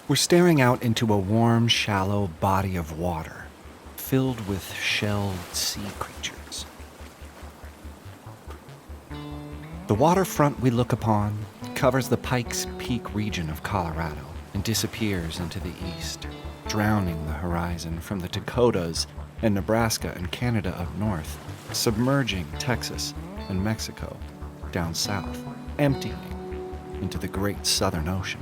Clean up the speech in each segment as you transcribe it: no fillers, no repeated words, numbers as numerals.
We're staring out into a warm, shallow body of water filled with shelled sea creatures. The waterfront we look upon covers the Pikes Peak region of Colorado and disappears into the east, drowning the horizon from the Dakotas and Nebraska and Canada up north, submerging Texas and Mexico down south, emptying into the great Southern Ocean.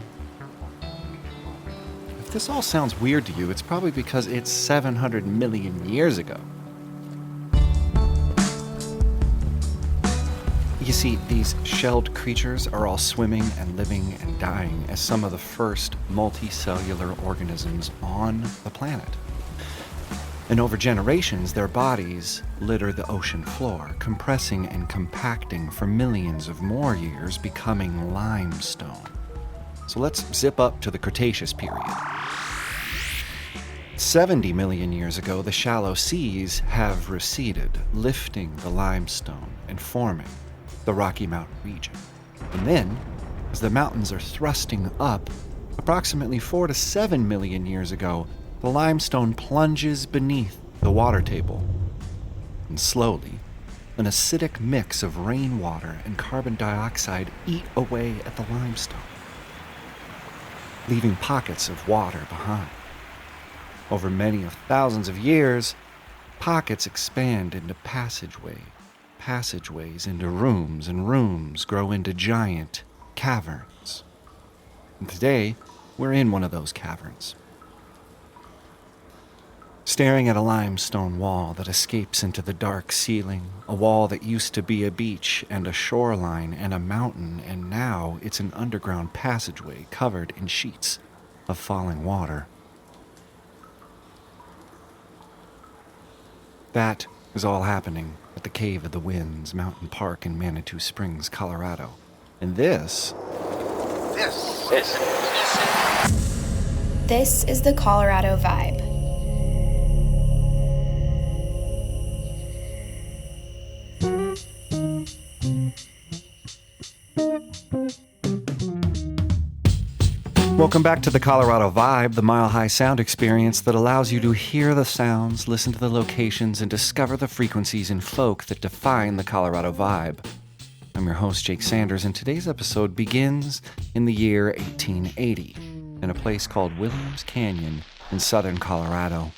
If this all sounds weird to you, it's probably because it's 700 million years ago. You see, these shelled creatures are all swimming and living and dying as some of the first multicellular organisms on the planet. And over generations, their bodies litter the ocean floor, compressing and compacting for millions of more years, becoming limestone. So let's zip up to the Cretaceous period. 70 million years ago, the shallow seas have receded, lifting the limestone and forming the Rocky Mountain region. And then, as the mountains are thrusting up, approximately 4 to 7 million years ago, the limestone plunges beneath the water table. And slowly, an acidic mix of rainwater and carbon dioxide eat away at the limestone, leaving pockets of water behind. Over many of thousands of years, pockets expand into passageways into rooms, and rooms grow into giant caverns. And today, we're in one of those caverns, staring at a limestone wall that escapes into the dark ceiling, a wall that used to be a beach and a shoreline and a mountain, and now it's an underground passageway covered in sheets of falling water. That is all happening at the Cave of the Winds Mountain Park in Manitou Springs, Colorado. And this is the Colorado Vibe. Welcome back to the Colorado Vibe, the mile-high sound experience that allows you to hear the sounds, listen to the locations, and discover the frequencies and folk that define the Colorado Vibe. I'm your host, Jake Sanders, and today's episode begins in the year 1880 in a place called Williams Canyon in southern Colorado.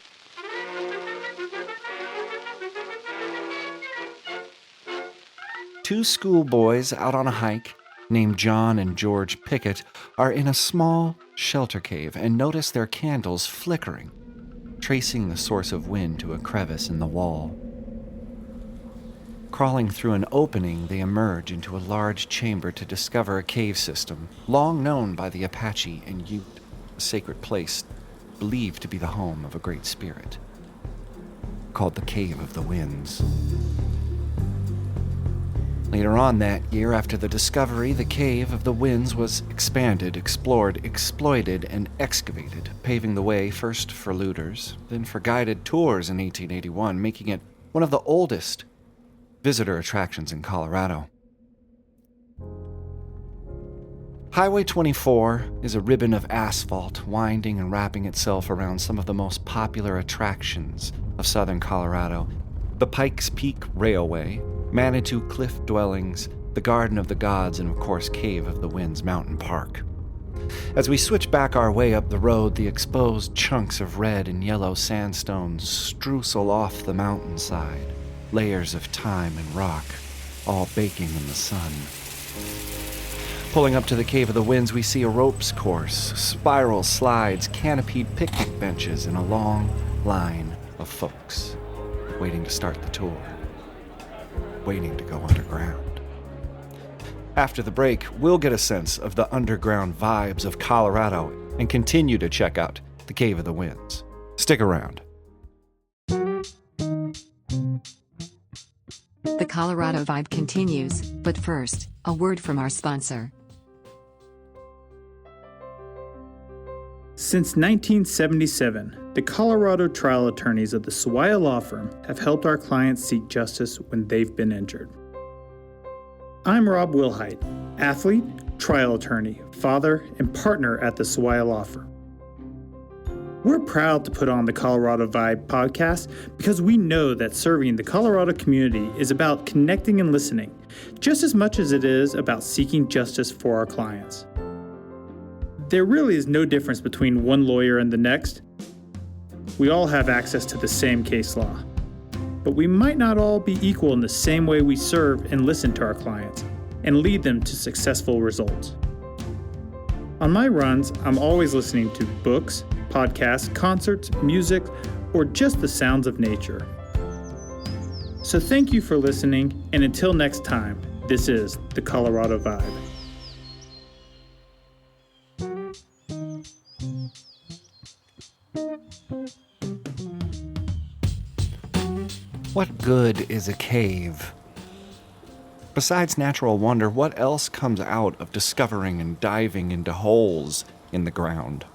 Two schoolboys out on a hike named John and George Pickett are in a small shelter cave and notice their candles flickering, tracing the source of wind to a crevice in the wall. Crawling through an opening, they emerge into a large chamber to discover a cave system, long known by the Apache and Ute, a sacred place believed to be the home of a great spirit, called the Cave of the Winds. Later on that year, after the discovery, the Cave of the Winds was expanded, explored, exploited, and excavated, paving the way first for looters, then for guided tours in 1881, making it one of the oldest visitor attractions in Colorado. Highway 24 is a ribbon of asphalt winding and wrapping itself around some of the most popular attractions of southern Colorado: the Pikes Peak Railway, Manitou Cliff Dwellings, the Garden of the Gods, and of course Cave of the Winds Mountain Park. As we switch back our way up the road, the exposed chunks of red and yellow sandstone streusel off the mountainside, layers of time and rock, all baking in the sun. Pulling up to the Cave of the Winds, we see a ropes course, spiral slides, canopied picnic benches, and a long line of folks waiting to start the tour, waiting to go underground. After the break, we'll get a sense of the underground vibes of Colorado and continue to check out the Cave of the Winds. Stick around. The Colorado Vibe continues, but first, a word from our sponsor. Since 1977, the Colorado trial attorneys of the Swire Law Firm have helped our clients seek justice when they've been injured. I'm Rob Wilhite, athlete, trial attorney, father, and partner at the Swire Law Firm. We're proud to put on the Colorado Vibe podcast because we know that serving the Colorado community is about connecting and listening, just as much as it is about seeking justice for our clients. There really is no difference between one lawyer and the next. We all have access to the same case law, but we might not all be equal in the same way we serve and listen to our clients and lead them to successful results. On my runs, I'm always listening to books, podcasts, concerts, music, or just the sounds of nature. So thank you for listening, and until next time, this is the Colorado Vibe. What good is a cave? Besides natural wonder, what else comes out of discovering and diving into holes in the ground?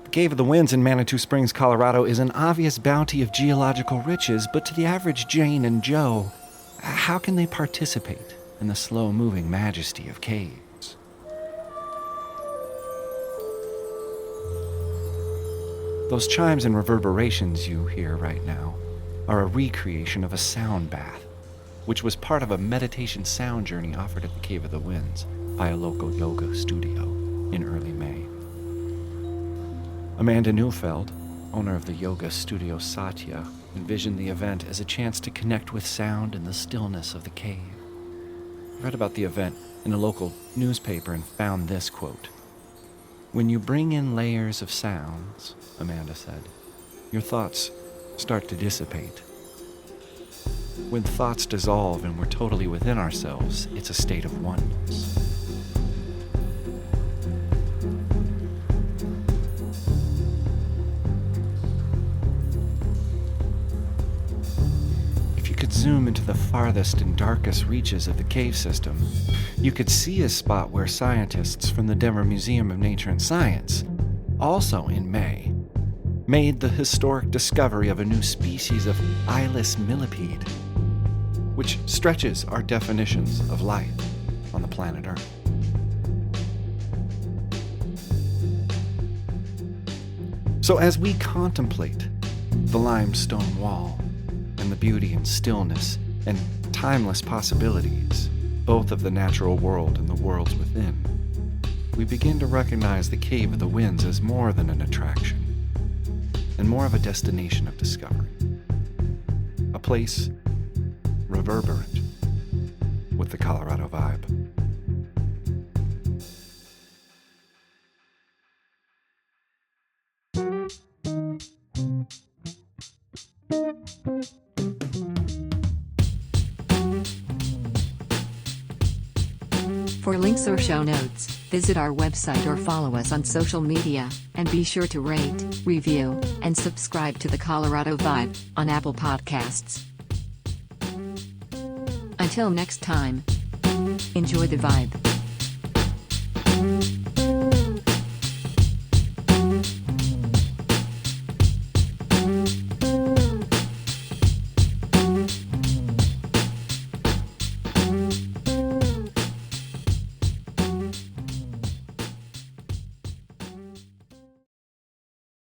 The Cave of the Winds in Manitou Springs, Colorado is an obvious bounty of geological riches, but to the average Jane and Joe, how can they participate in the slow-moving majesty of caves? Those chimes and reverberations you hear right now are a recreation of a sound bath, which was part of a meditation sound journey offered at the Cave of the Winds by a local yoga studio in early May. Amanda Neufeld, owner of the yoga studio Satya, envisioned the event as a chance to connect with sound in the stillness of the cave. I read about the event in a local newspaper and found this quote: "When you bring in layers of sounds," Amanda said, "your thoughts start to dissipate. When thoughts dissolve and we're totally within ourselves, it's a state of oneness." If you could zoom into the farthest and darkest reaches of the cave system, you could see a spot where scientists from the Denver Museum of Nature and Science, also in May, made the historic discovery of a new species of eyeless millipede, which stretches our definitions of life on the planet Earth. So as we contemplate the limestone wall and the beauty and stillness and timeless possibilities, both of the natural world and the worlds within, we begin to recognize the Cave of the Winds as more than an attraction and more of a destination of discovery, a place reverberant with the Colorado vibe. For links or show notes, visit our website or follow us on social media, and be sure to rate, review, and subscribe to the Colorado Vibe on Apple Podcasts. Until next time, enjoy the vibe.